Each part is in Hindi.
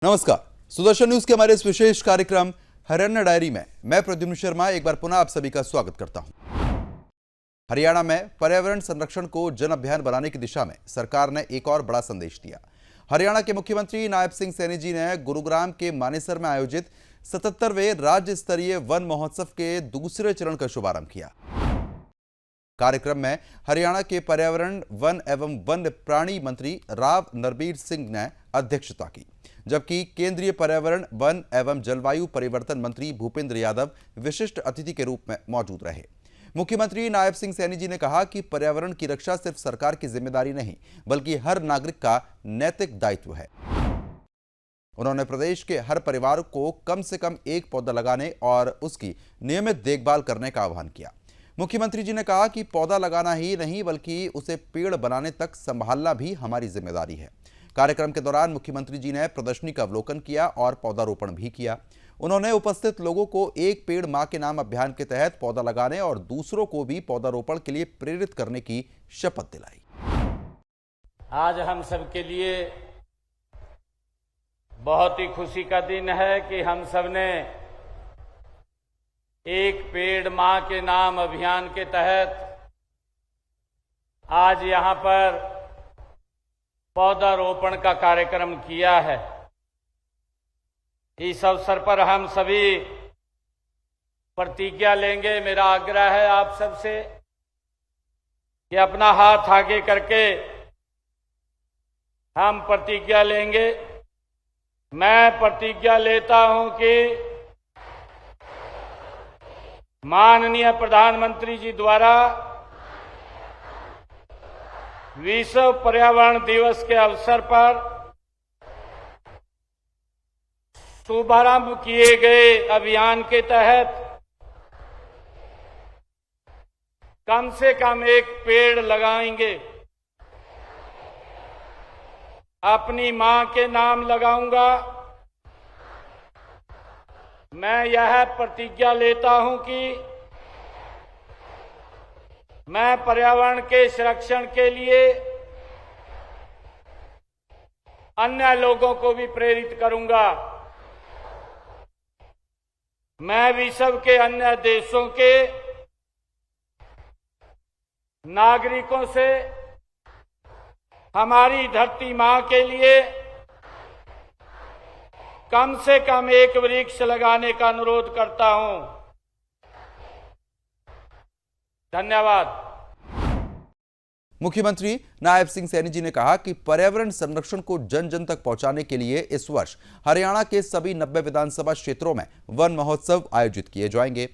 नमस्कार। सुदर्शन न्यूज के हमारे इस विशेष कार्यक्रम हरियाणा डायरी में मैं प्रद्युम्न शर्मा एक बार पुनः आप सभी का स्वागत करता हूं। हरियाणा में पर्यावरण संरक्षण को जन अभियान बनाने की दिशा में सरकार ने एक और बड़ा संदेश दिया। हरियाणा के मुख्यमंत्री नायब सिंह सैनी जी ने गुरुग्राम के मानेसर में आयोजित 77वें राज्य स्तरीय वन महोत्सव के दूसरे चरण का शुभारंभ किया। कार्यक्रम में हरियाणा के पर्यावरण वन एवं वन्य प्राणी मंत्री राव नरबीर सिंह ने अध्यक्षता की, जबकि केंद्रीय पर्यावरण वन एवं जलवायु परिवर्तन मंत्री भूपेंद्र यादव विशिष्ट अतिथि के रूप में मौजूद रहे। मुख्यमंत्री नायब सिंह सैनी जी ने कहा कि पर्यावरण की रक्षा सिर्फ सरकार की जिम्मेदारी नहीं बल्कि हर नागरिक का नैतिक दायित्व है। उन्होंने प्रदेश के हर परिवार को कम से कम एक पौधा लगाने और उसकी नियमित देखभाल करने का आह्वान किया। मुख्यमंत्री जी ने कहा कि पौधा लगाना ही नहीं बल्कि उसे पेड़ बनाने तक संभालना भी हमारी जिम्मेदारी है। कार्यक्रम के दौरान मुख्यमंत्री जी ने प्रदर्शनी का अवलोकन किया और पौधारोपण भी किया। उन्होंने उपस्थित लोगों को एक पेड़ मां के नाम अभियान के तहत पौधा लगाने और दूसरों को भी पौधारोपण के लिए प्रेरित करने की शपथ दिलाई। आज हम सबके लिए बहुत ही खुशी का दिन है कि हम सबने एक पेड़ मां के नाम अभियान के तहत आज यहां पर पौधारोपण का कार्यक्रम किया है। इस अवसर पर हम सभी प्रतिज्ञा लेंगे। मेरा आग्रह है आप सबसे कि अपना हाथ आगे करके हम प्रतिज्ञा लेंगे। मैं प्रतिज्ञा लेता हूं कि माननीय प्रधानमंत्री जी द्वारा विश्व पर्यावरण दिवस के अवसर पर शुभारंभ किए गए अभियान के तहत कम से कम एक पेड़ लगाएंगे। अपनी मां के नाम लगाऊंगा। मैं यह प्रतिज्ञा लेता हूं कि मैं पर्यावरण के संरक्षण के लिए अन्य लोगों को भी प्रेरित करूंगा। मैं विश्व के अन्य देशों के नागरिकों से हमारी धरती मां के लिए कम से कम एक वृक्ष लगाने का अनुरोध करता हूं। धन्यवाद। मुख्यमंत्री नायब सिंह सैनी जी ने कहा कि पर्यावरण संरक्षण को जन जन तक पहुंचाने के लिए इस वर्ष हरियाणा के सभी 90 विधानसभा क्षेत्रों में वन महोत्सव आयोजित किए जाएंगे।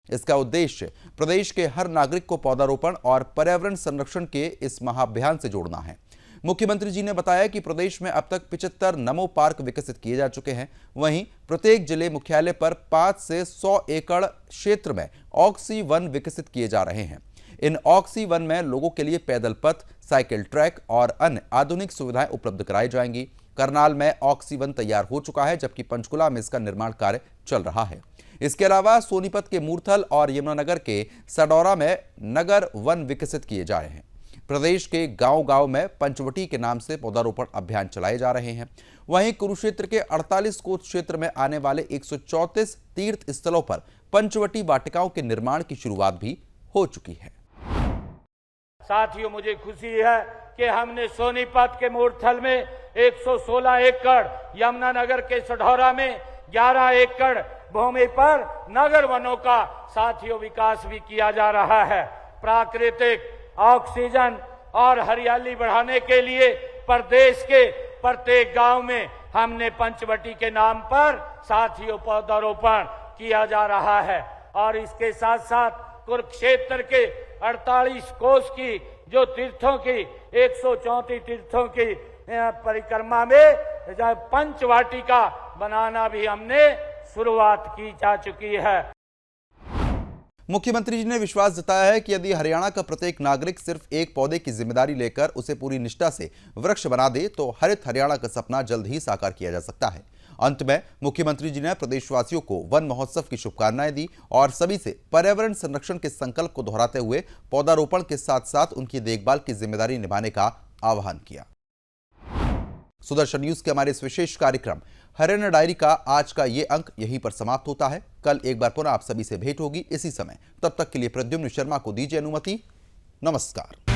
इसका उद्देश्य प्रदेश के हर नागरिक को पौधारोपण और पर्यावरण संरक्षण के इस महाअभियान से जोड़ना है। मुख्यमंत्री जी ने बताया कि प्रदेश में अब तक 75 नमो पार्क विकसित किए जा चुके हैं। वहीं प्रत्येक जिले मुख्यालय पर 5 से 100 एकड़ क्षेत्र में ऑक्सी वन विकसित किए जा रहे हैं। इन ऑक्सी वन में लोगों के लिए पैदल पथ, साइकिल ट्रैक और अन्य आधुनिक सुविधाएं उपलब्ध कराई जाएंगी। करनाल में ऑक्सी वन तैयार हो चुका है, जबकि पंचकुला में इसका निर्माण कार्य चल रहा है। इसके अलावा सोनीपत के मूर्थल और यमुनानगर के सडौरा में नगर वन विकसित किए जा रहे हैं। प्रदेश के गांव-गांव में पंचवटी के नाम से पौधारोपण अभियान चलाए जा रहे हैं। वहीं कुरुक्षेत्र के 48 कोस क्षेत्र में आने वाले 134 तीर्थ स्थलों पर पंचवटी वाटिकाओं के निर्माण की शुरुआत भी हो चुकी है। साथियों, मुझे खुशी है कि हमने सोनीपत के मूर्थल में 116 एकड़, यमुनानगर के सढौरा में 11 एकड़ भूमि पर नगर वनों का साथियों विकास भी किया जा रहा है। प्राकृतिक ऑक्सीजन और हरियाली बढ़ाने के लिए प्रदेश के प्रत्येक गांव में हमने पंचवटी के नाम पर साथियों पौधारोपण किया जा रहा है। और इसके साथ साथ कुरुक्षेत्र के 48 कोस की जो तीर्थों की 134 तीर्थों की परिक्रमा में पंचवाटिका बनाना भी हमने शुरुआत की जा चुकी है। मुख्यमंत्री जी ने विश्वास जताया है कि यदि हरियाणा का प्रत्येक नागरिक सिर्फ एक पौधे की जिम्मेदारी लेकर उसे पूरी निष्ठा से वृक्ष बना दे तो हरित हरियाणा का सपना जल्द ही साकार किया जा सकता है। अंत में मुख्यमंत्री जी ने प्रदेशवासियों को वन महोत्सव की शुभकामनाएं दी और सभी से पर्यावरण संरक्षण के संकल्प को दोहराते हुए पौधारोपण के साथ साथ उनकी देखभाल की जिम्मेदारी निभाने का आह्वान किया। सुदर्शन न्यूज के हमारे इस विशेष कार्यक्रम हरियाणा डायरी का आज का ये अंक यहीं पर समाप्त होता है। कल एक बार पुनः आप सभी से भेंट होगी इसी समय। तब तक के लिए प्रद्युम्न शर्मा को दीजिए अनुमति। नमस्कार।